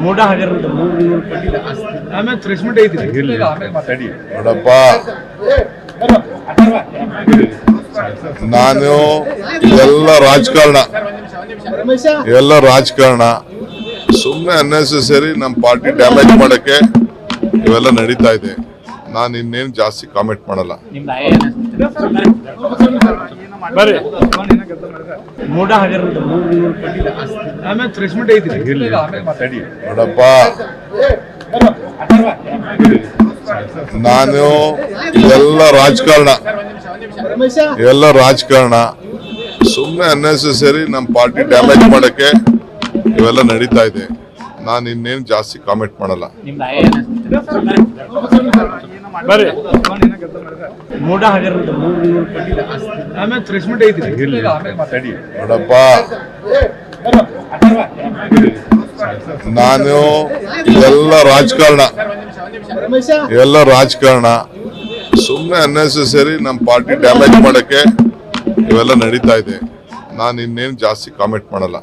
ಮೂಡ ಹಗರದ 300 ಕೋಟಿ ಆಮೇಲೆ ಥ್ರೆಶ್ಮೆಂಟ್ ಐತಿ ನೋಡಪ್ಪ, ನಾನು ಎಲ್ಲ ರಾಜಕಾರಣ ಸುಮ್ಮನೆ ಅನ್ನೆಸೆಸರಿ ನಮ್ಮ ಪಾರ್ಟಿ ಡ್ಯಾಮೇಜ್ ಮಾಡಕ್ಕೆ ಇವೆಲ್ಲ ನಡೀತಾ ಇದೆ. ನಾನು ಇನ್ನೇನು ಜಾಸ್ತಿ ಕಾಮೆಂಟ್ ಮಾಡಲ್ಲ. ಮೂಡ ಹಗರದ 300 ಕೋಟಿ ಆಮೇಲೆ ಥ್ರೆಶ್ಮೆಂಟ್ ಐತಿ ನೋಡಪ್ಪ, ನಾನು ಎಲ್ಲ ರಾಜಕಾರಣ ಸುಮ್ಮನೆ ಅನ್ನೆಸೆಸರಿ ನಮ್ಮ ಪಾರ್ಟಿ ಡ್ಯಾಮೇಜ್ ಮಾಡಕ್ಕೆ ಇವೆಲ್ಲ ನಡೀತಾ ಇದೆ. ನಾನು ಇನ್ನೇನು ಜಾಸ್ತಿ ಕಾಮೆಂಟ್ ಮಾಡಲ್ಲ. ಮೂಡ ಹಗರದ 300 ಕೋಟಿ ಆಮೇಲೆ ಥ್ರೆಶ್ಮೆಂಟ್ ಐತಿ ನೋಡಪ್ಪ, ನಾನು ಎಲ್ಲ ರಾಜಕಾರಣ ಸುಮ್ಮನೆ ಅನ್ನೆಸೆಸರಿ ನಮ್ಮ ಪಾರ್ಟಿ ಡ್ಯಾಮೇಜ್ ಮಾಡಕ್ಕೆ ಇವೆಲ್ಲ ನಡೀತಾ ಇದೆ. ನಾನು ಇನ್ನೇನು ಜಾಸ್ತಿ ಕಾಮೆಂಟ್ ಮಾಡಲ್ಲ.